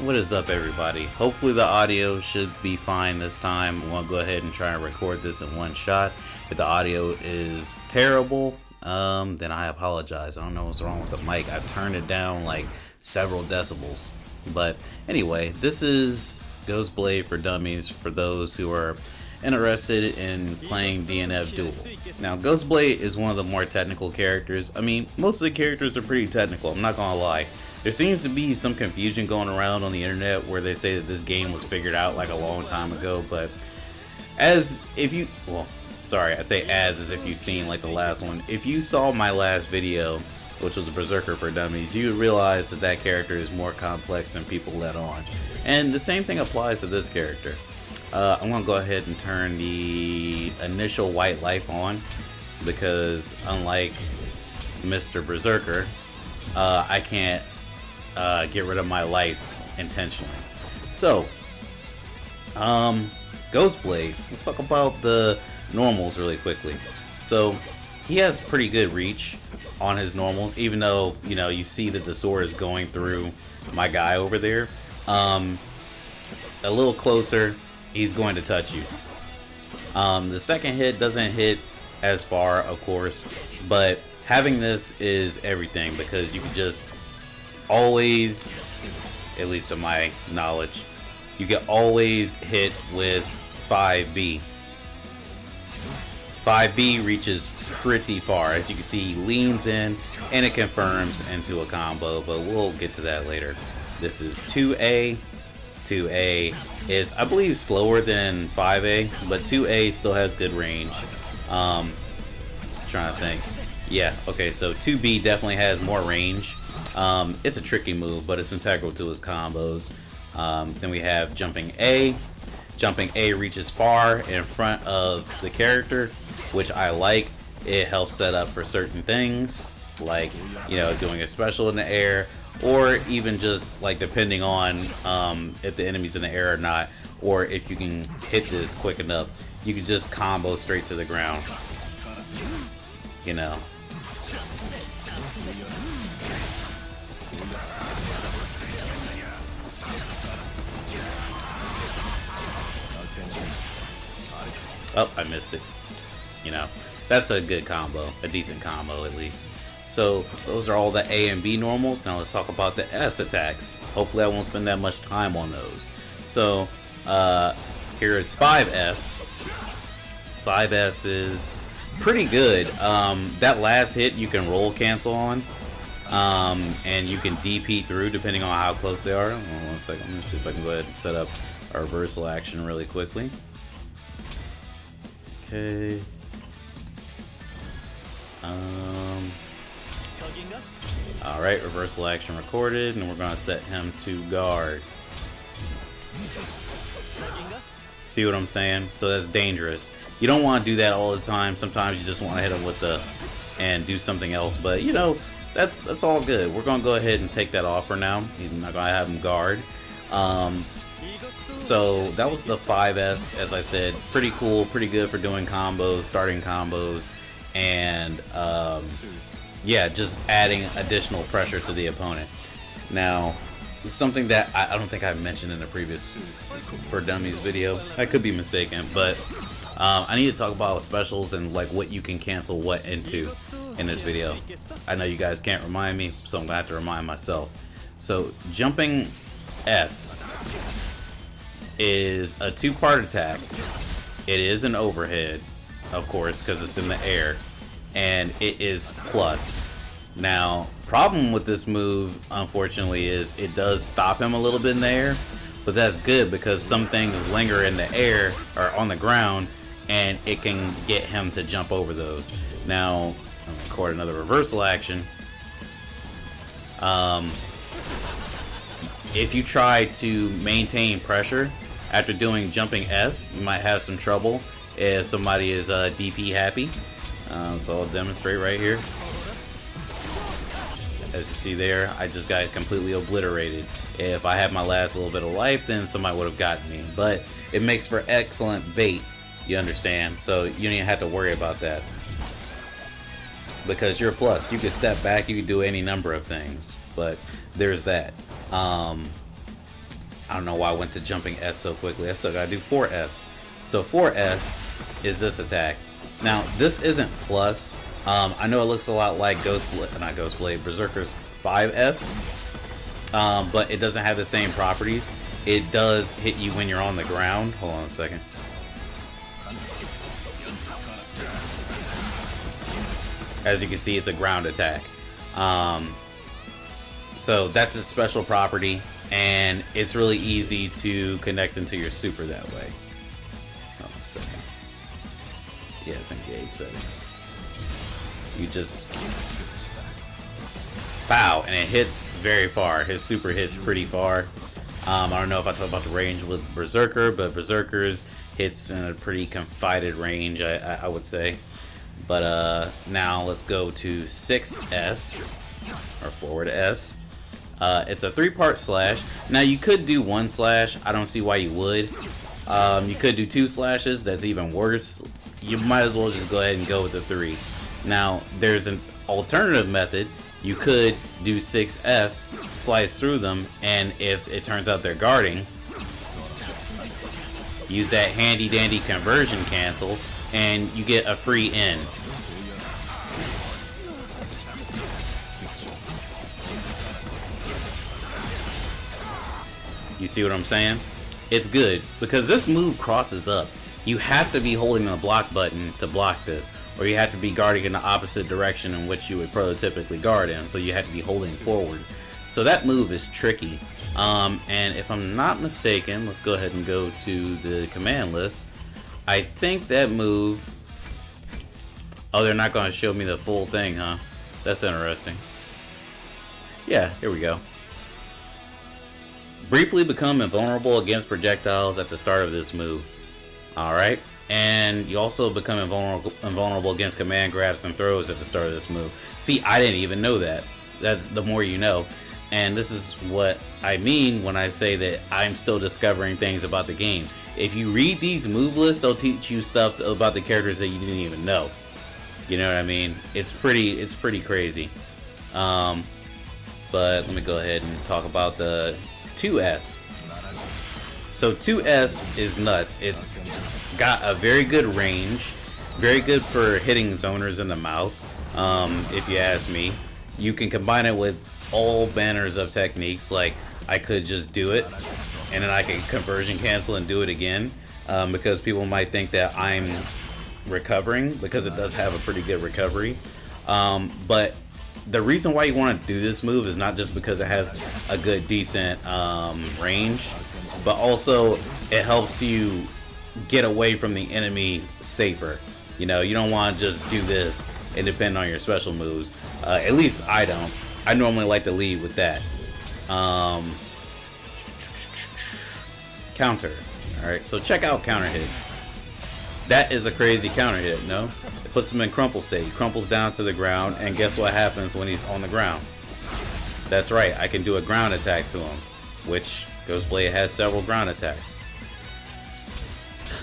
What is up, everybody? Hopefully the audio should be fine this time. I'm gonna go ahead and try and record this in one shot. If the audio is terrible, then I apologize. I don't know what's wrong with the mic. I've turned it down like several decibels. But anyway, this is Ghostblade for Dummies for those who are interested in playing DNF Duel. Now, Ghostblade is one of the more technical characters. I mean, most of the characters are pretty technical, I'm not gonna lie. There seems to be some confusion going around on the internet where they say that this game was figured out like a long time ago, but I say as if you've seen like the last one. If you saw my last video, which was a Berserker for Dummies, you would realize that that character is more complex than people let on. And the same thing applies to this character. I'm going to go ahead and turn the initial white life on because unlike Mr. Berserker, I can't get rid of my life intentionally. So, Ghostblade, let's talk about the normals really quickly. So, he has pretty good reach on his normals, even though, you know, you see that the sword is going through my guy over there. A little closer, he's going to touch you. The second hit doesn't hit as far, of course, but having this is everything because you can just always, at least to my knowledge, you can always hit with 5B. 5B reaches pretty far. As you can see, he leans in and it confirms into a combo, but we'll get to that later. This is 2A. 2A is, I believe, slower than 5A, but 2A still has good range. Trying to think. Yeah, okay, so 2B definitely has more range. It's a tricky move, but it's integral to his combos. Then we have Jumping A. Jumping A reaches far in front of the character, which I like. It helps set up for certain things, like, you know, doing a special in the air, or even just like depending on if the enemy's in the air or not, or if you can hit this quick enough, you can just combo straight to the ground. You know. Oh, I missed it. You know, that's a good combo, a decent combo at least. So those are all the A and B normals. Now let's talk about the S attacks. Hopefully I won't spend that much time on those. So here is 5S. 5S is pretty good. That last hit you can roll cancel on. And you can DP through depending on how close they are. Hold on 1 second. Let me see if I can go ahead and set up a reversal action really quickly. Okay. Alright, reversal action recorded, and we're going to set him to guard. See what I'm saying? So that's dangerous. You don't want to do that all the time. Sometimes you just want to hit him with and do something else, but you know, that's all good. We're going to go ahead and take that off for now. He's not going to have him guard. So that was the 5S, as I said. Pretty cool, pretty good for doing combos, starting combos, and yeah, just adding additional pressure to the opponent. Now, something that I don't think I mentioned in the previous For Dummies video, I could be mistaken, but I need to talk about specials and like what you can cancel what into in this video. I know you guys can't remind me, so I'm gonna have to remind myself. So Jumping S is a two-part attack. It is an overhead, of course, because it's in the air, and it is plus. Now, problem with this move, unfortunately, is it does stop him a little bit in the air, but that's good because some things linger in the air or on the ground, and it can get him to jump over those. Now, I'll record another reversal action. If you try to maintain pressure after doing Jumping S, you might have some trouble if somebody is DP happy. So I'll demonstrate right here. As you see there, I just got completely obliterated. If I had my last little bit of life, then somebody would have gotten me. But it makes for excellent bait, you understand? So you don't even have to worry about that. Because you're a plus. You can step back, you can do any number of things. But there's that. I don't know why I went to jumping S so quickly. I still gotta do 4S. So 4S is this attack. Now, this isn't plus. I know it looks a lot like Berserker's 5S, but it doesn't have the same properties. It does hit you when you're on the ground. Hold on a second. As you can see, it's a ground attack. So that's a special property, and it's really easy to connect into your super that way. Hold on a second. Yes, engage settings. You just pow, and it hits very far. His super hits pretty far. I don't know if I talk about the range with Berserker, but Berserker's hits in a pretty confided range, I would say. But now let's go to 6S, or forward S. It's a 3-part slash. Now you could do 1 slash. I don't see why you would. You could do 2 slashes. That's even worse. You might as well just go ahead and go with the 3. Now there's an alternative method. You could do 6S, slice through them, and if it turns out they're guarding, use that handy dandy conversion cancel, and you get a free in. You see what I'm saying? It's good, because this move crosses up. You have to be holding the block button to block this, or you have to be guarding in the opposite direction in which you would prototypically guard in, so you have to be holding forward. So that move is tricky. And if I'm not mistaken, let's go ahead and go to the command list. I think that move... Oh, they're not going to show me the full thing, huh? That's interesting. Yeah, here we go. Briefly become invulnerable against projectiles at the start of this move. Alright, and you also become invulnerable against command grabs and throws at the start of this move. See, I didn't even know that. That's the more you know. And this is what I mean when I say that I'm still discovering things about the game. If you read these move lists, they'll teach you stuff about the characters that you didn't even know. You know what I mean? It's pretty crazy. But let me go ahead and talk about the 2S. So 2S is nuts. It's got a very good range, very good for hitting zoners in the mouth, if you ask me. You can combine it with all manners of techniques, like I could just do it and then I can conversion cancel and do it again, because people might think that I'm recovering, because it does have a pretty good recovery. But the reason why you want to do this move is not just because it has a good decent range, but also it helps you get away from the enemy safer. You know, you don't want to just do this and depend on your special moves. At least I don't. I normally like to lead with that. Counter. Alright, so check out counter hit. That is a crazy counter hit, no? It puts him in crumple state. He crumples down to the ground, and guess what happens when he's on the ground? That's right, I can do a ground attack to him, which Ghostblade has several ground attacks.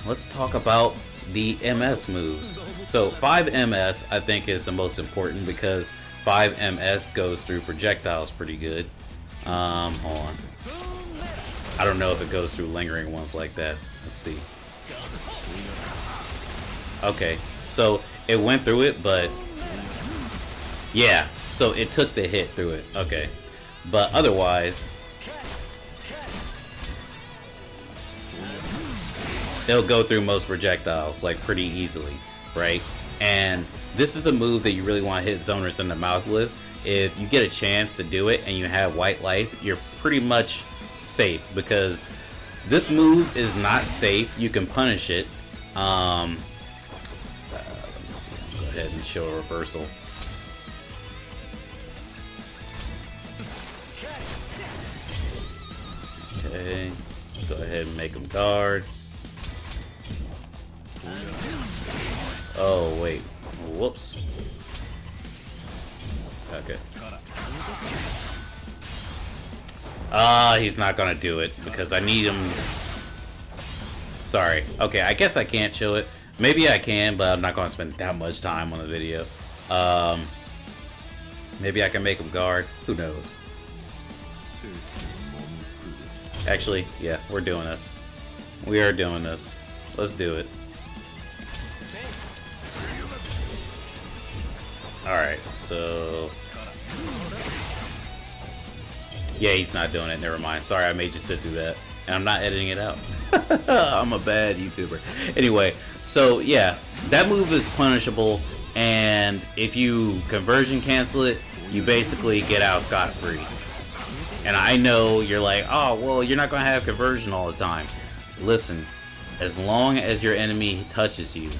Let's talk about the MS moves. So 5MS I think is the most important, because 5MS goes through projectiles pretty good. Hold on. I don't know if it goes through lingering ones like that. Let's see. Okay, so it went through it, but yeah, so it took the hit through it. Okay, but otherwise they'll go through most projectiles like pretty easily, right? And this is the move that you really want to hit zoners in the mouth with. If you get a chance to do it and you have white life, you're pretty much safe, because this move is not safe. You can punish it. Let me see. Go ahead and show a reversal. Okay, go ahead and make him guard. Oh wait, whoops. Okay. He's not gonna do it because I need him. Sorry. Okay, I guess I can't show it. Maybe I can, but I'm not gonna spend that much time on the video. Maybe I can make him guard. Who knows? Actually, yeah, we're doing this. We are doing this. Let's do it. Alright, so... yeah, he's not doing it. Never mind. Sorry, I made you sit through that. And I'm not editing it out. I'm a bad YouTuber. Anyway, so yeah, that move is punishable. And if you conversion cancel it, you basically get out scot-free. And I know you're like, oh, well, you're not going to have conversion all the time. Listen, as long as your enemy touches you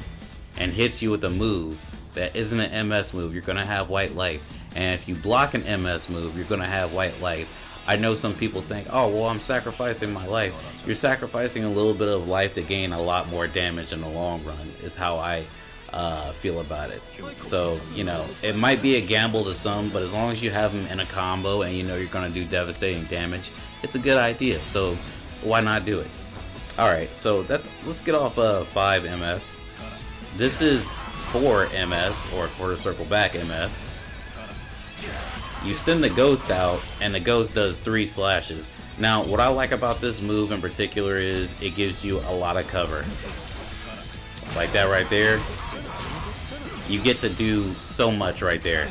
and hits you with a move that isn't an MS move, you're going to have white light. And if you block an MS move, you're going to have white light. I know some people think, oh, well, I'm sacrificing my life. You're sacrificing a little bit of life to gain a lot more damage in the long run, is how I feel about it. So, you know, it might be a gamble to some, but as long as you have them in a combo and you know you're going to do devastating damage, it's a good idea. So why not do it? Alright, so let's get off 5 MS. This is 4 MS, or quarter circle back MS. You send the ghost out, and the ghost does 3 slashes. Now, what I like about this move in particular is it gives you a lot of cover. Like that right there. You get to do so much right there.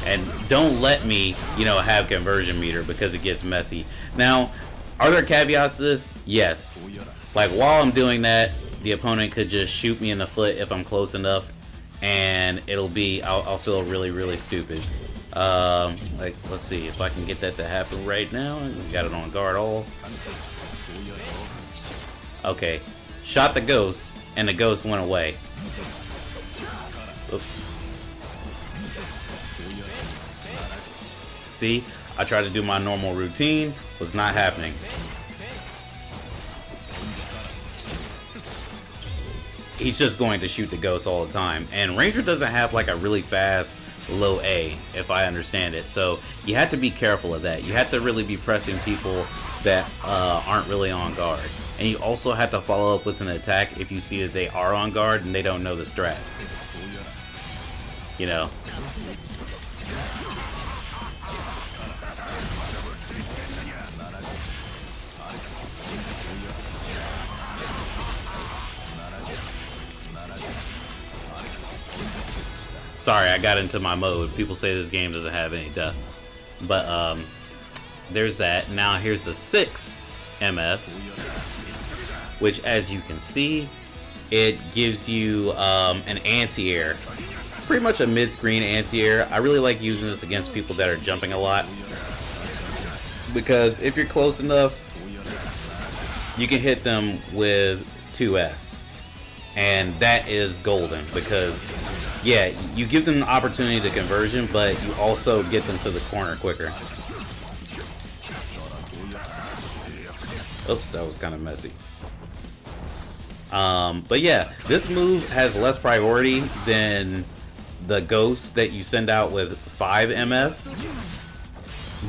And don't let me, you know, have conversion meter because it gets messy. Now, are there caveats to this? Yes. Like, while I'm doing that, the opponent could just shoot me in the foot if I'm close enough, and it'll be, I'll feel really, really stupid. Like, let's see if I can get that to happen right now. We got it on guard all. Okay, shot the ghost, and the ghost went away. Oops. See, I tried to do my normal routine, was not happening. He's just going to shoot the ghost all the time. And Ranger doesn't have like a really fast low A, if I understand it. So you have to be careful of that. You have to really be pressing people that aren't really on guard. And you also have to follow up with an attack if you see that they are on guard and they don't know the strat. You know. Sorry, I got into my mode. People say this game doesn't have any death. But, there's that. Now, here's the 6 MS. Which, as you can see, it gives you an anti-air. Pretty much a mid-screen anti-air. I really like using this against people that are jumping a lot. Because if you're close enough, you can hit them with 2S. And that is golden because, yeah, you give them the opportunity to conversion, but you also get them to the corner quicker. Oops, that was kind of messy. But yeah, this move has less priority than the ghost that you send out with 5 MS.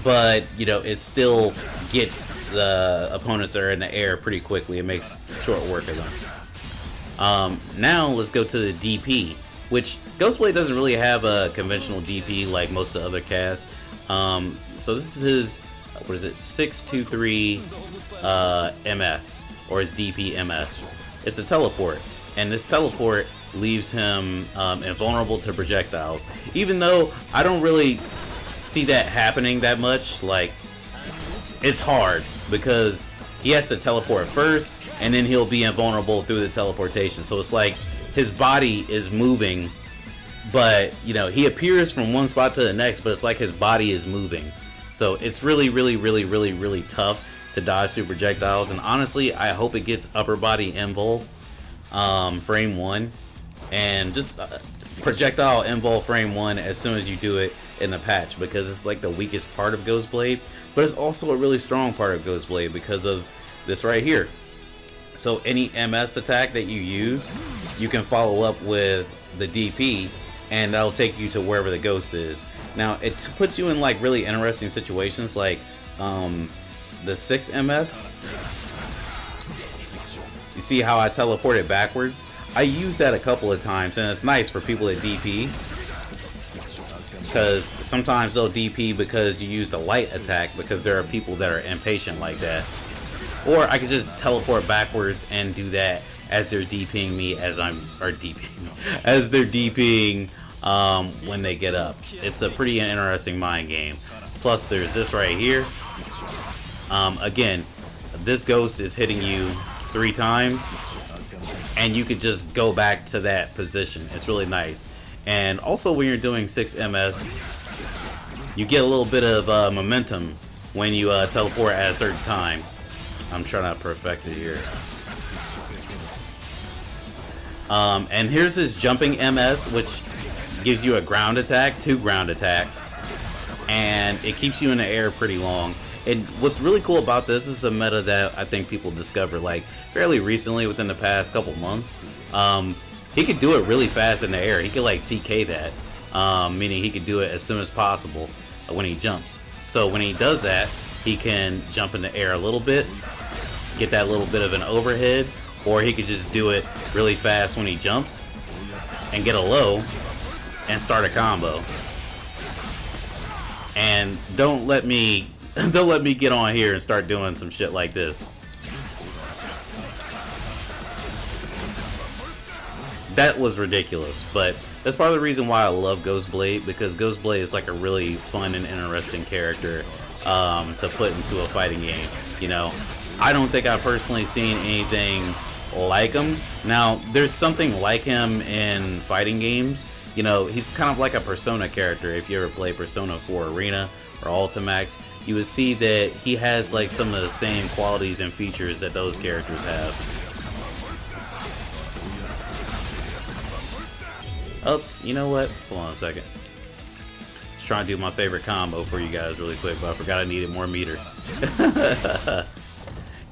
But, you know, it still gets the opponents that are in the air pretty quickly. It makes short work of them. Now let's go to the DP, which Ghostblade doesn't really have a conventional DP like most of the other casts. So this is his, what is it, 623 MS, or his DP MS. It's a teleport, and this teleport leaves him invulnerable to projectiles. Even though I don't really see that happening that much, like, it's hard because he has to teleport first, and then he'll be invulnerable through the teleportation. So it's like his body is moving, but, you know, he appears from one spot to the next, but it's like his body is moving. So it's really, really, really, really, really tough to dodge through projectiles. And honestly, I hope it gets upper body invul frame 1, and just projectile invul frame 1 as soon as you do it in the patch, because it's like the weakest part of Ghostblade, but it's also a really strong part of Ghostblade because of this right here. So any MS attack that you use, you can follow up with the DP, and that'll take you to wherever the ghost is. Now it puts you in like really interesting situations, like the 6 MS. You see how I teleported backwards? I used that a couple of times, and it's nice for people at DP because sometimes they'll DP because you used a light attack, because there are people that are impatient like that. Or I could just teleport backwards and do that as they're DPing me as they're DPing when they get up. It's a pretty interesting mind game. Plus there's this right here. Again, this ghost is hitting you 3 times and you could just go back to that position. It's really nice. And also when you're doing 6 MS, you get a little bit of momentum when you teleport at a certain time. I'm trying to perfect it here. And here's his jumping MS, which gives you a ground attack, 2 ground attacks, and it keeps you in the air pretty long. And what's really cool about this is a meta that I think people discovered like fairly recently, within the past couple months. He could do it really fast in the air. He could like TK that, meaning he could do it as soon as possible when he jumps. So when he does that, he can jump in the air a little bit, get that little bit of an overhead, or he could just do it really fast when he jumps and get a low and start a combo. And don't let me get on here and start doing some shit like this. That was ridiculous, but that's part of the reason why I love Ghostblade, because Ghostblade is like a really fun and interesting character to put into a fighting game. You know, I don't think I've personally seen anything like him. Now, there's something like him in fighting games. You know, he's kind of like a Persona character. If you ever play Persona 4 Arena or Ultimax, you would see that he has like some of the same qualities and features that those characters have. Oops, you know what? Hold on a second. Just trying to do my favorite combo for you guys really quick, but I forgot I needed more meter.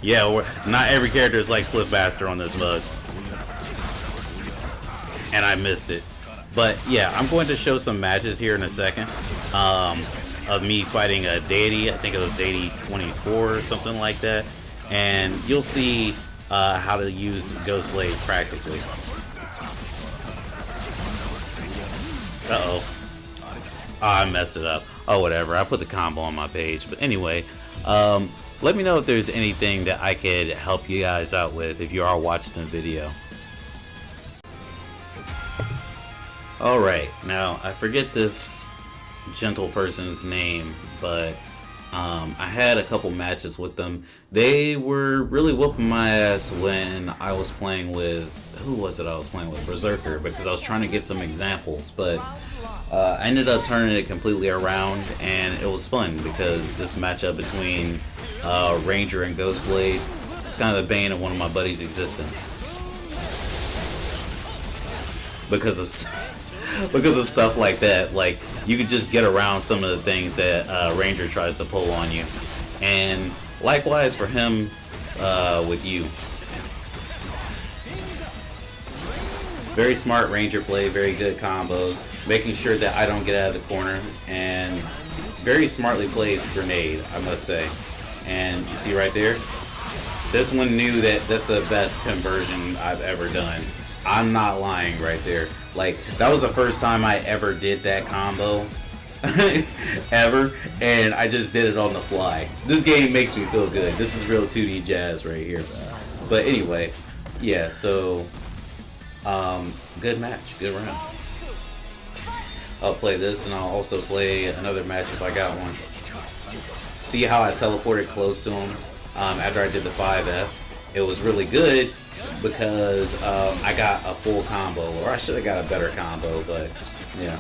Yeah, not every character is like Swiftmaster on this mode. And I missed it. But yeah, I'm going to show some matches here in a second of me fighting a deity. I think it was deity 24 or something like that. And you'll see how to use Ghostblade practically. Uh-oh. I messed it up. Oh, whatever. I put the combo on my page. But anyway, let me know if there's anything that I could help you guys out with if you are watching the video. Alright, now I forget this gentle person's name, but I had a couple matches with them. They were really whooping my ass when I was playing with, who was it I was playing with? Berserker, because I was trying to get some examples, but I ended up turning it completely around, and it was fun because this matchup between Ranger and Ghostblade, it's kind of the bane of one of my buddies' existence. Because of stuff like that. Like, you could just get around some of the things that Ranger tries to pull on you. And likewise for him with you. Very smart Ranger play, very good combos, making sure that I don't get out of the corner, and very smartly plays grenade, I must say. And you see right there, this one knew that that's the best conversion I've ever done. I'm not lying right there. Like, that was the first time I ever did that combo. Ever. And I just did it on the fly. This game makes me feel good. This is real 2D jazz right here. But anyway, yeah, so good match, good round. I'll play this, and I'll also play another match if I got one. See how I teleported close to him after I did the 5S? It was really good because I got a full combo, or I should have got a better combo, but yeah.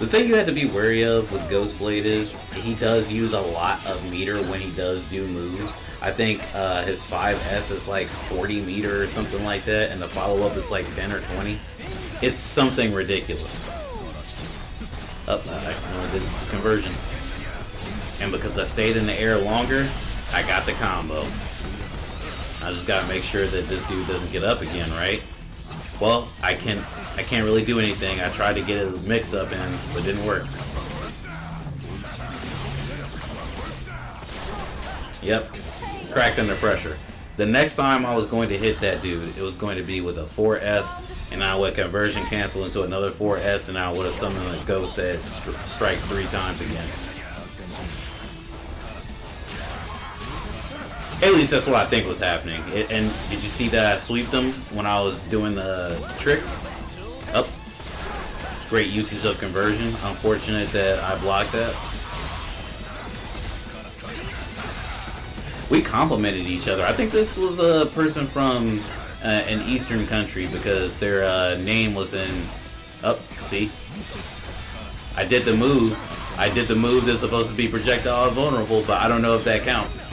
The thing you have to be wary of with Ghostblade is he does use a lot of meter when he does do moves. I think his 5S is like 40 meter or something like that, and the follow-up is like 10 or 20. It's something ridiculous. Oh, I accidentally did the conversion. And because I stayed in the air longer, I got the combo. I just gotta make sure that this dude doesn't get up again, right? Well, I can't really do anything. I tried to get a mix-up in, but it didn't work. Yep, cracked under pressure. The next time I was going to hit that dude, it was going to be with a 4S, and I would conversion cancel into another 4S, and I would have summoned a ghost that strikes 3 times again. At least that's what I think was happening. And did you see that I sweeped them when I was doing the trick? Oh, great usage of conversion. Unfortunate that I blocked that. We complimented each other. I think this was a person from an eastern country because their name was in... Oh, see? I did the move. I did the move that's supposed to be projectile vulnerable, but I don't know if that counts.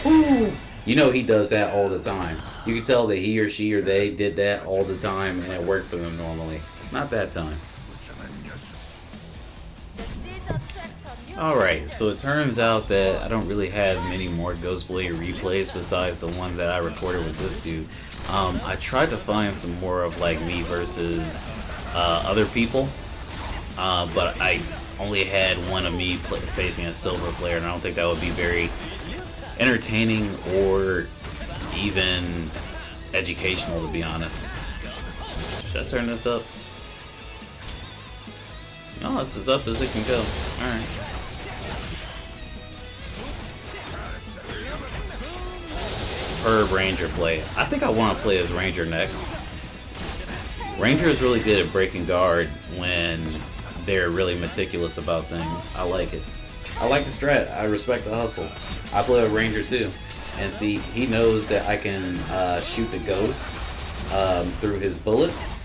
Ooh. You know he does that all the time. You can tell that he or she or they did that all the time and it worked for them normally. Not that time. Alright, so it turns out that I don't really have many more Ghostblade replays besides the one that I recorded with this dude. I tried to find some more of like me versus other people, but I only had one of me facing a silver player, and I don't think that would be very entertaining or even educational, to be honest. Should I turn this up? No, it's as up as it can go. Alright. Superb Ranger play. I think I want to play as Ranger next. Ranger is really good at breaking guard when they're really meticulous about things. I like it. I like the strat. I respect the hustle. I play a Ranger too. And see, he knows that I can shoot the ghost through his bullets,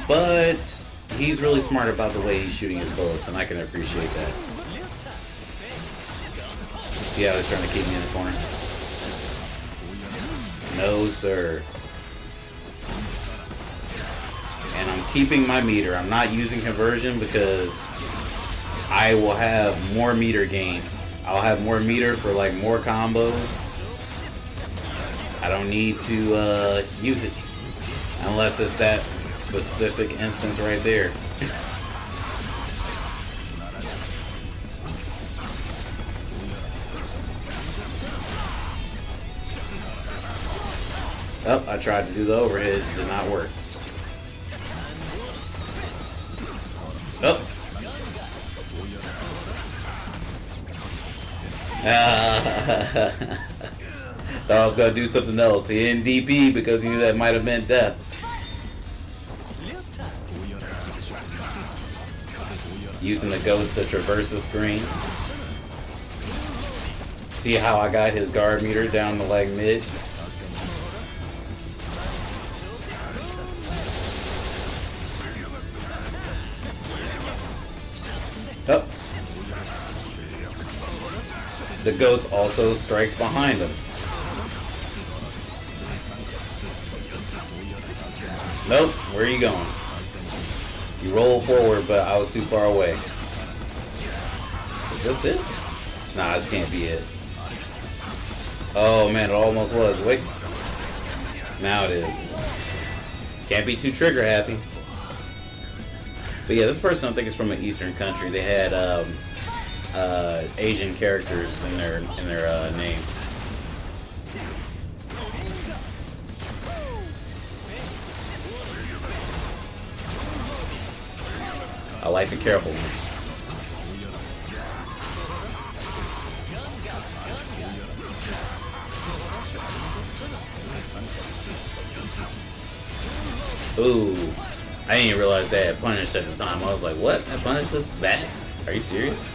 but he's really smart about the way he's shooting his bullets, and I can appreciate that. See how he's trying to keep me in the corner? No, sir. And I'm keeping my meter. I'm not using conversion because I will have more meter gain. I'll have more meter for like more combos. I don't need to use it unless it's that specific instance right there. Oh, I tried to do the overhead, it did not work. Oh. Thought I was gonna do something else. He didn't DP because he knew that might have meant death. Using the ghost to traverse the screen. See how I got his guard meter down to like mid? Oh. The ghost also strikes behind him. Nope, where are you going? You roll forward, but I was too far away. Is this it? Nah, this can't be it. Oh man, it almost was. Wait. Now it is. Can't be too trigger happy. But yeah, this person I think is from an eastern country. They had Asian characters in their name. I like the carefulness. Ooh, I didn't realize that had punished at the time. I was like, what? That punished us? That? Are you serious?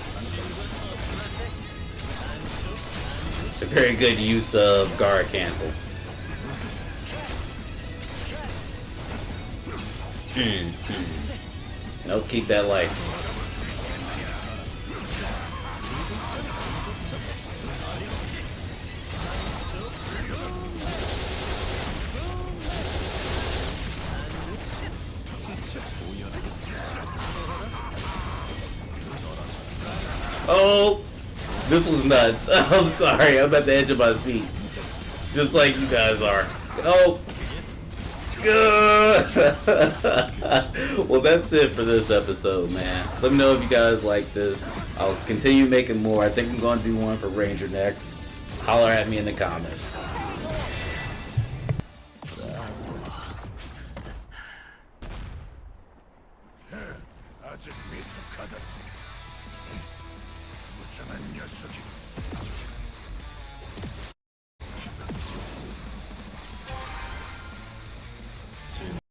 A very good use of guard cancel. Nope, keep that life. Oh, this was nuts. I'm sorry, I'm at the edge of my seat. Just like you guys are. Oh. Well, that's it for this episode, man. Let me know if you guys like this. I'll continue making more. I think I'm going to do one for Ranger next. Holler at me in the comments. 아직 미숙하다. 무장한 녀석이.